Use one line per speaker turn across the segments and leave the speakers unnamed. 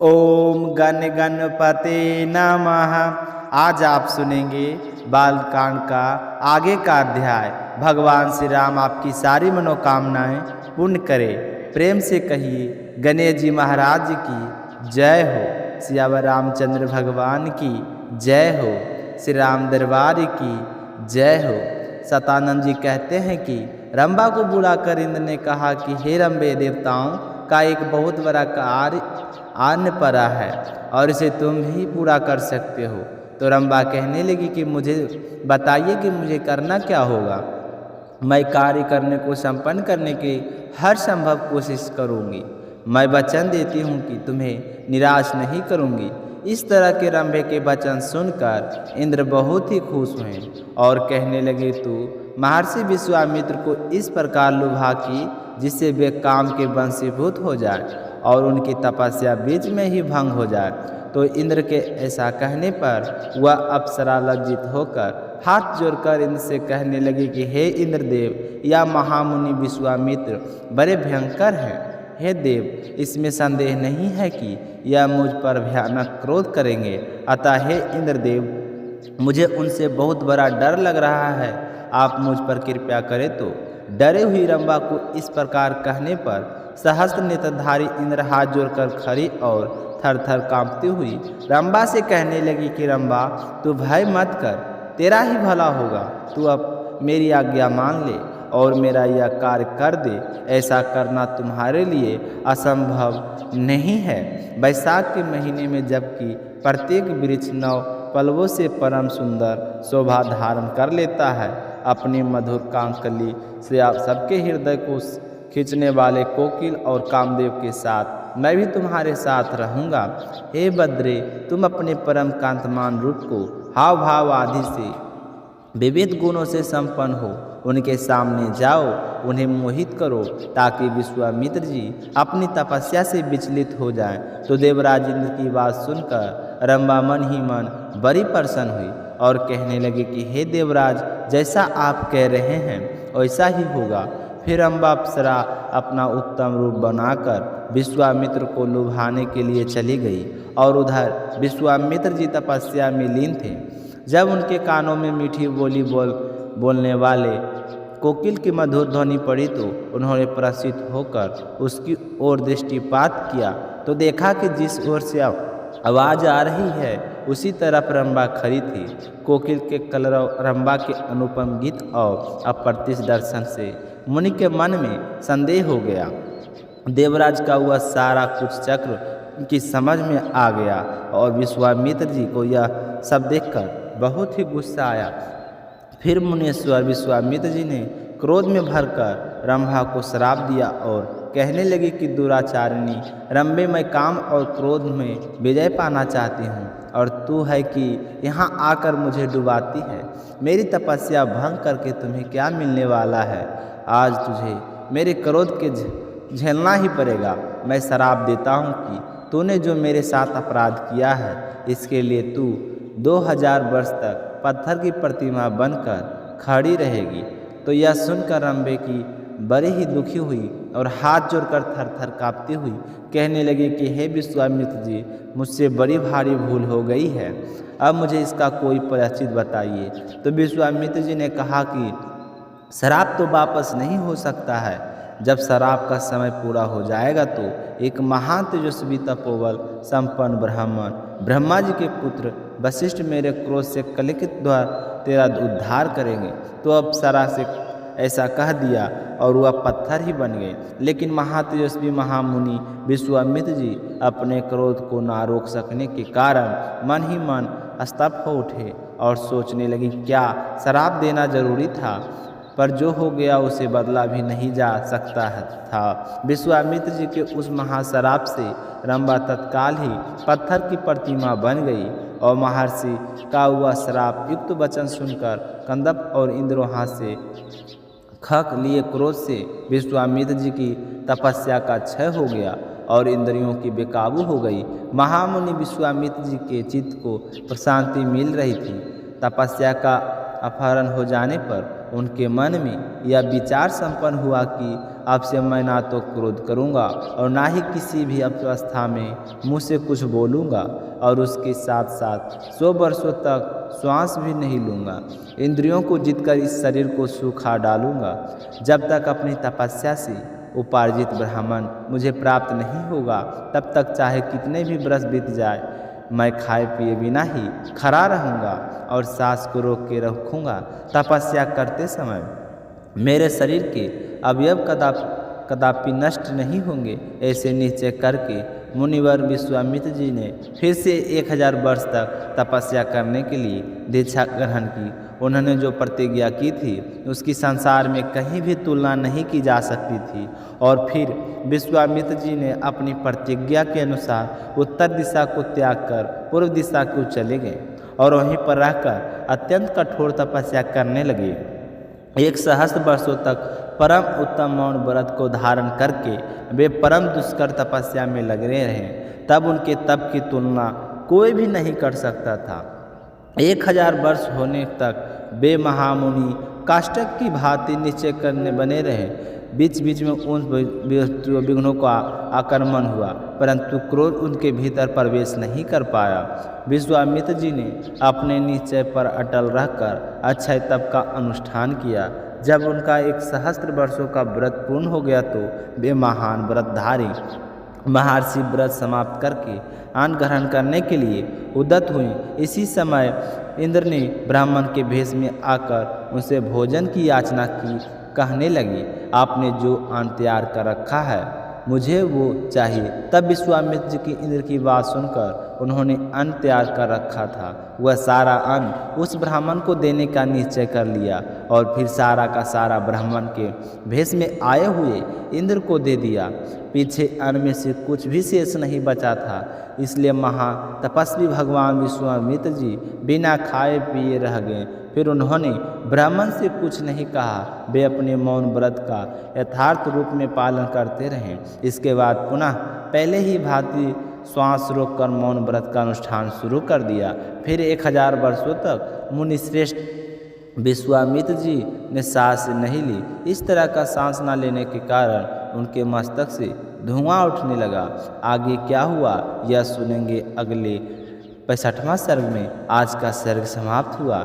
ओम गण गणपते नमः। आज आप सुनेंगे बालकांड का आगे का अध्याय। भगवान श्री राम आपकी सारी मनोकामनाएं पूर्ण करें। प्रेम से कहिए गणेश जी महाराज की जय हो, सियावर रामचंद्र भगवान की जय हो, श्री राम दरबार की जय हो। सतानंद जी कहते हैं कि रंभा को बुलाकर इंद्र ने कहा कि हे रंभे, देवताओं का एक बहुत बड़ा कार्य आने पड़ा है और इसे तुम ही पूरा कर सकते हो। तो रंभा कहने लगी कि मुझे बताइए कि मुझे करना क्या होगा। मैं कार्य करने को संपन्न करने की हर संभव कोशिश करूंगी। मैं वचन देती हूँ कि तुम्हें निराश नहीं करूंगी। इस तरह के रंभे के वचन सुनकर इंद्र बहुत ही खुश हुए और कहने लगे, तू महर्षि विश्वामित्र को इस प्रकार लुभा कि जिससे वे काम के वंशीभूत हो जाए और उनकी तपस्या बीच में ही भंग हो जाए। तो इंद्र के ऐसा कहने पर वह अप्सरा लज्जित होकर हाथ जोड़कर इंद्र से कहने लगी कि हे इंद्रदेव, या महामुनि विश्वामित्र बड़े भयंकर हैं। हे देव, इसमें संदेह नहीं है कि यह मुझ पर भयानक क्रोध करेंगे। अतः हे इंद्रदेव, मुझे उनसे बहुत बड़ा डर लग रहा है। आप मुझ पर कृपा करें। तो डरे हुई रंभा को इस प्रकार कहने पर सहस्त्र नेत्रधारी इंद्र हाथ जोड़कर खड़ी और थर थर कांपती हुई रंभा से कहने लगी कि रंभा, तू भय मत कर, तेरा ही भला होगा। तू अब मेरी आज्ञा मान ले और मेरा यह कार्य कर दे। ऐसा करना तुम्हारे लिए असंभव नहीं है। बैसाख के महीने में जबकि प्रत्येक वृक्ष 9 पल्लवों से परम सुंदर शोभा धारण कर लेता है, अपनी मधुर कांकली से आप सबके हृदय को खींचने वाले कोकिल और कामदेव के साथ मैं भी तुम्हारे साथ रहूँगा। हे बद्रे, तुम अपने परम कांतमान रूप को हाव भाव आदि से विविध गुणों से संपन्न हो, उनके सामने जाओ, उन्हें मोहित करो ताकि विश्वामित्र जी अपनी तपस्या से विचलित हो जाएं। तो देवराज इंद्र की बात सुनकर रंभा मन ही मन बड़ी प्रसन्न हुई और कहने लगी कि हे देवराज, जैसा आप कह रहे हैं वैसा ही होगा। फिर रंभा अप्सरा अपना उत्तम रूप बनाकर विश्वामित्र को लुभाने के लिए चली गई और उधर विश्वामित्र जी तपस्या में लीन थे। जब उनके कानों में मीठी बोली बोलने वाले कोकिल की मधुर ध्वनि पड़ी तो उन्होंने प्रसिद्ध होकर उसकी ओर दृष्टिपात किया तो देखा कि जिस ओर से आवाज़ आ रही है उसी तरफ रंभा खड़ी थी। कोकिल के कलरव, रंभा के अनुपम गीत और अप्रतिश दर्शन से मुनि के मन में संदेह हो गया। देवराज का वह सारा कुछ चक्र की समझ में आ गया और विश्वामित्र जी को यह सब देखकर बहुत ही गुस्सा आया। फिर मुनीश्वर विश्वामित्र जी ने क्रोध में भरकर रंभा को श्राप दिया और कहने लगी कि दुराचारिणी रंभे, मैं काम और क्रोध में विजय पाना चाहती हूँ और तू है कि यहाँ आकर मुझे डुबाती है। मेरी तपस्या भंग करके तुम्हें क्या मिलने वाला है? आज तुझे मेरे क्रोध के झेलना ही पड़ेगा। मैं श्राप देता हूँ कि तूने जो मेरे साथ अपराध किया है इसके लिए तू 2000 वर्ष तक पत्थर की प्रतिमा बनकर खड़ी रहेगी। तो यह सुनकर रंभे की बड़ी ही दुखी हुई और हाथ जोड़कर थर थर काँपती हुई कहने लगी कि हे विश्वामित्र जी, मुझसे बड़ी भारी भूल हो गई है। अब मुझे इसका कोई प्रायश्चित बताइए। तो विश्वामित्र जी ने कहा कि श्राप तो वापस नहीं हो सकता है। जब श्राप का समय पूरा हो जाएगा तो एक महान तेजस्वी तपोबल संपन्न ब्राह्मण ब्रह्मा जी के पुत्र वशिष्ठ मेरे क्रोध से कलिकित द्वारा तेरा उद्धार करेंगे। तो अप्सरा से ऐसा कह दिया और वह पत्थर ही बन गए। लेकिन महातेजस्वी महामुनि विश्वामित्र जी अपने क्रोध को ना रोक सकने के कारण मन ही मन स्तब्ध हो उठे और सोचने लगे, क्या श्राप देना जरूरी था? पर जो हो गया उसे बदला भी नहीं जा सकता था। विश्वामित्र जी के उस महाश्राप से रंभा तत्काल ही पत्थर की प्रतिमा बन गई और महर्षि का वह श्राप युक्त वचन सुनकर कंदप और इंद्र वहाँ से खक लिए क्रोध से विश्वामित्र जी की तपस्या का क्षय हो गया और इंद्रियों की बेकाबू हो गई। महामुनि विश्वामित्र जी के चित्त को प्रशांति मिल रही थी। तपस्या का अपहरण हो जाने पर उनके मन में यह विचार संपन्न हुआ कि आपसे मैं ना तो क्रोध करूँगा और ना ही किसी भी अवस्था में मुँह से कुछ बोलूँगा, और उसके साथ साथ 100 वर्षों तक श्वास भी नहीं लूँगा। इंद्रियों को जीतकर इस शरीर को सुखा डालूँगा। जब तक अपनी तपस्या से उपार्जित ब्राह्मण मुझे प्राप्त नहीं होगा, तब तक चाहे कितने भी वर्ष बीत जाए, मैं खाए पिए बिना ही खड़ा रहूँगा और सांस को रोक के रखूँगा। तपस्या करते समय मेरे शरीर के अवयव कदापि नष्ट नहीं होंगे। ऐसे निश्चय करके मुनिवर विश्वामित्र जी ने फिर से 1000 वर्ष तक तपस्या करने के लिए दीक्षा ग्रहण की। उन्होंने जो प्रतिज्ञा की थी उसकी संसार में कहीं भी तुलना नहीं की जा सकती थी। और फिर विश्वामित्र जी ने अपनी प्रतिज्ञा के अनुसार उत्तर दिशा को त्याग कर पूर्व दिशा को चले गए और वहीं पर रहकर अत्यंत कठोर तपस्या करने लगे। 1 सहस्त्र वर्षों तक परम उत्तम मौन व्रत को धारण करके वे परम दुष्कर तपस्या में लगे रहे। तब उनके तप की तुलना कोई भी नहीं कर सकता था। 1000 वर्ष होने तक वे महामुनि काष्ठक की भांति निश्चय करने बने रहे। बीच बीच में उन विघ्नों का आक्रमण हुआ, परंतु क्रोध उनके भीतर प्रवेश नहीं कर पाया। विश्वामित्र जी ने अपने निश्चय पर अटल रहकर अक्षय तप का अनुष्ठान किया। जब उनका 1 सहस्त्र वर्षों का व्रत पूर्ण हो गया तो वे महान व्रतधारी महर्षि व्रत समाप्त करके अन्न ग्रहण करने के लिए उद्यत हुए। इसी समय इंद्र ने ब्राह्मण के भेष में आकर उनसे भोजन की याचना की। कहने लगे, आपने जो अन्न तैयार कर रखा है मुझे वो चाहिए। तब विश्वामित्र जी की इंद्र की बात सुनकर उन्होंने अन्न तैयार कर रखा था, वह सारा अन्न उस ब्राह्मण को देने का निश्चय कर लिया और फिर सारा का सारा ब्राह्मण के भेष में आए हुए इंद्र को दे दिया। पीछे अन्न में से कुछ भी शेष नहीं बचा था। इसलिए महातपस्वी भगवान विश्वामित्र जी बिना खाए पिए रह गए। फिर उन्होंने ब्राह्मण से कुछ नहीं कहा। वे अपने मौन व्रत का यथार्थ रूप में पालन करते रहे। इसके बाद पुनः पहले ही भांति श्वास रोककर मौन व्रत का अनुष्ठान शुरू कर दिया। फिर 1000 वर्षों तक मुनिश्रेष्ठ विश्वामित्र जी ने सांस नहीं ली। इस तरह का सांस न लेने के कारण उनके मस्तक से धुआं उठने लगा। आगे क्या हुआ यह सुनेंगे अगले 65वां सर्ग में। आज का सर्ग समाप्त हुआ।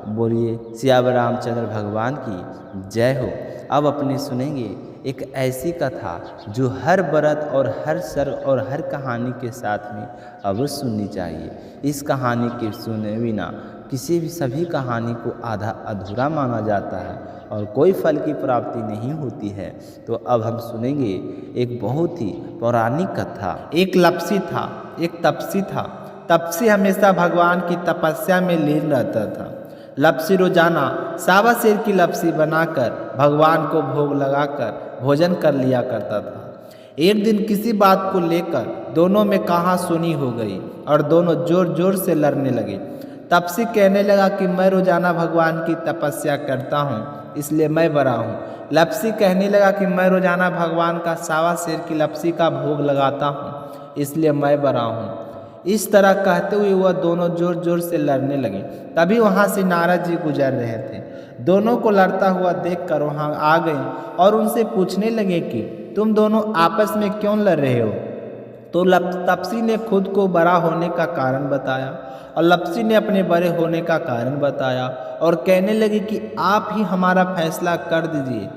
बोलिए सियावर रामचंद्र भगवान की जय हो। अब अपने सुनेंगे एक ऐसी कथा जो हर व्रत और हर सर्ग और हर कहानी के साथ में अवश्य सुननी चाहिए। इस कहानी के सुने बिना किसी भी सभी कहानी को आधा अधूरा माना जाता है और कोई फल की प्राप्ति नहीं होती है। तो अब हम सुनेंगे एक बहुत ही पौराणिक कथा। एक लपसी था, एक तपसी था। तपसी हमेशा भगवान की तपस्या में लीन रहता था। लपसी रोजाना सावा शेर की लपसी बनाकर भगवान को भोग लगाकर भोजन कर लिया करता था। एक दिन किसी बात को लेकर दोनों में कहासुनी हो गई और दोनों जोर जोर से लड़ने लगे। तपसी कहने लगा कि मैं रोजाना भगवान की तपस्या करता हूँ इसलिए मैं बड़ा हूँ। लपसी कहने लगा कि मैं रोजाना भगवान का सावा शेर की लपसी का भोग लगाता हूँ इसलिए मैं बड़ा हूँ। इस तरह कहते हुए वह दोनों जोर जोर से लड़ने लगे। तभी वहाँ से नारद जी गुजर रहे थे। दोनों को लड़ता हुआ देखकर वहाँ आ गए और उनसे पूछने लगे कि तुम दोनों आपस में क्यों लड़ रहे हो। तो तपसी ने खुद को बड़ा होने का कारण बताया और लपसी ने अपने बड़े होने का कारण बताया और कहने लगे कि आप ही हमारा फैसला कर दीजिए।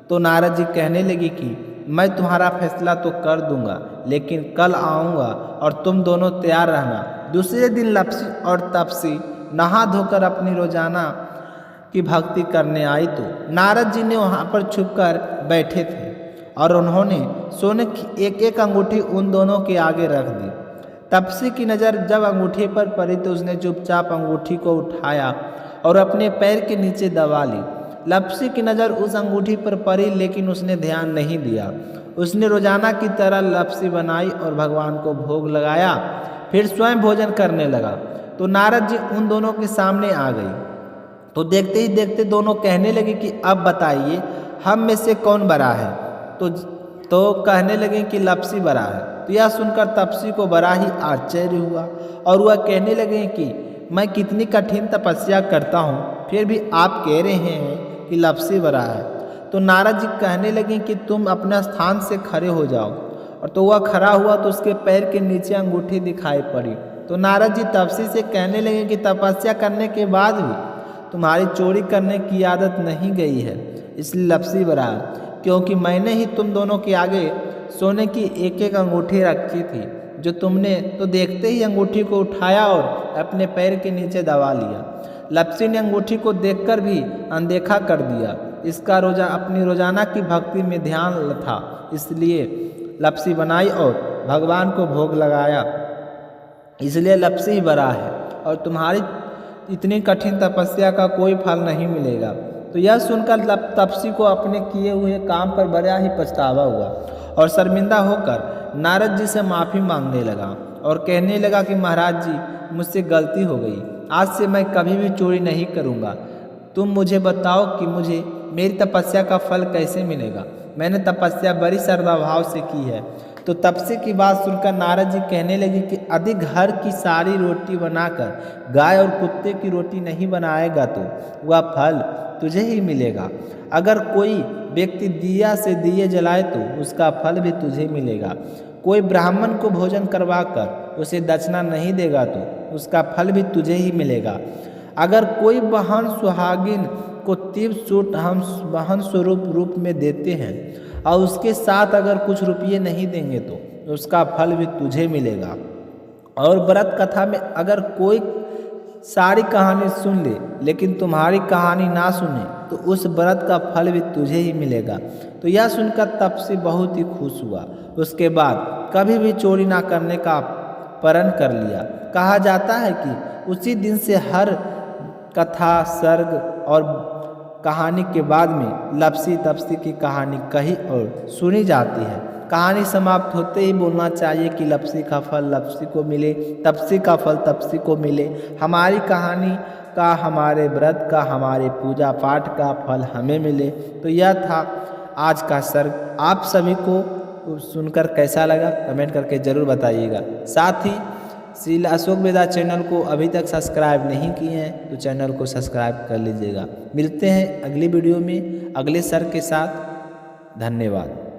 तो नारद जी कहने लगे कि मैं तुम्हारा फैसला तो कर दूंगा, लेकिन कल आऊँगा और तुम दोनों तैयार रहना। दूसरे दिन लपसी और तपसी नहा धोकर अपनी रोजाना की भक्ति करने आई तो नारद जी ने वहाँ पर छुपकर बैठे थे और उन्होंने सोने की एक एक अंगूठी उन दोनों के आगे रख दी। तपसी की नज़र जब अंगूठी पर पड़ी तो उसने चुपचाप अंगूठी को उठाया और अपने पैर के नीचे दबा ली। लपसी की नज़र उस अंगूठी पर पड़ी लेकिन उसने ध्यान नहीं दिया। उसने रोजाना की तरह लपसी बनाई और भगवान को भोग लगाया, फिर स्वयं भोजन करने लगा। तो नारद जी उन दोनों के सामने आ गई। तो देखते ही देखते दोनों कहने लगे कि अब बताइए हम में से कौन बड़ा है। तो कहने लगे कि लपसी बड़ा है। तो यह सुनकर तपसी को बड़ा ही आश्चर्य हुआ और वह कहने लगे कि मैं कितनी कठिन तपस्या करता हूँ फिर भी आप कह रहे हैं कि लपसी बड़ा है। तो नारद जी कहने लगे कि तुम अपने स्थान से खड़े हो जाओ। और तो वह खड़ा हुआ तो उसके पैर के नीचे अंगूठी दिखाई पड़ी। तो नारद जी तपसी से कहने लगे कि तपस्या करने के बाद भी तुम्हारी चोरी करने की आदत नहीं गई है। इसलिए लपसी बराह, क्योंकि मैंने ही तुम दोनों के आगे सोने की एक एक अंगूठी रखी थी, जो तुमने तो देखते ही अंगूठी को उठाया और अपने पैर के नीचे दबा लिया। लपसी ने अंगूठी को देखकर भी अनदेखा कर दिया। इसका अपनी रोजाना की भक्ति में ध्यान था, इसलिए लपसी बनाई और भगवान को भोग लगाया। इसलिए लपसी ही बड़ा है और तुम्हारी इतनी कठिन तपस्या का कोई फल नहीं मिलेगा। तो यह सुनकर तपसी को अपने किए हुए काम पर बड़ा ही पछतावा हुआ और शर्मिंदा होकर नारद जी से माफ़ी मांगने लगा और कहने लगा कि महाराज जी, मुझसे गलती हो गई, आज से मैं कभी भी चोरी नहीं करूँगा। तुम मुझे बताओ कि मुझे मेरी तपस्या का फल कैसे मिलेगा। मैंने तपस्या बड़ी श्रद्धा भाव से की है। तो तपसी की बात सुनकर नारद जी कहने लगे कि यदि घर की सारी रोटी बनाकर गाय और कुत्ते की रोटी नहीं बनाएगा तो वह फल तुझे ही मिलेगा। अगर कोई व्यक्ति दिया से दिए जलाए तो उसका फल भी तुझे मिलेगा। कोई ब्राह्मण को भोजन करवाकर उसे दक्षिणा नहीं देगा तो उसका फल भी तुझे ही मिलेगा। अगर कोई बहन सुहागिन को तीव्र चोट हम बहन स्वरूप रूप में देते हैं और उसके साथ अगर कुछ रुपये नहीं देंगे तो उसका फल भी तुझे मिलेगा। और व्रत कथा में अगर कोई सारी कहानी सुन ले लेकिन तुम्हारी कहानी ना सुने तो उस व्रत का फल भी तुझे ही मिलेगा। तो यह सुनकर तपसी बहुत ही खुश हुआ। उसके बाद कभी भी चोरी ना करने का प्रण कर लिया। कहा जाता है कि उसी दिन से हर कथा, सर्ग और कहानी के बाद में लपसी तपसी की कहानी कही और सुनी जाती है। कहानी समाप्त होते ही बोलना चाहिए कि लपसी का फल लपसी को मिले, तपसी का फल तपसी को मिले। हमारी कहानी का, हमारे व्रत का, हमारे पूजा पाठ का फल हमें मिले। तो यह था आज का सर्ग। आप सभी को सुनकर कैसा लगा कमेंट करके ज़रूर बताइएगा। साथ ही श्री अशोक वेदा चैनल को अभी तक सब्सक्राइब नहीं किए हैं तो चैनल को सब्सक्राइब कर लीजिएगा। मिलते हैं अगली वीडियो में अगले सर्ग के साथ। धन्यवाद।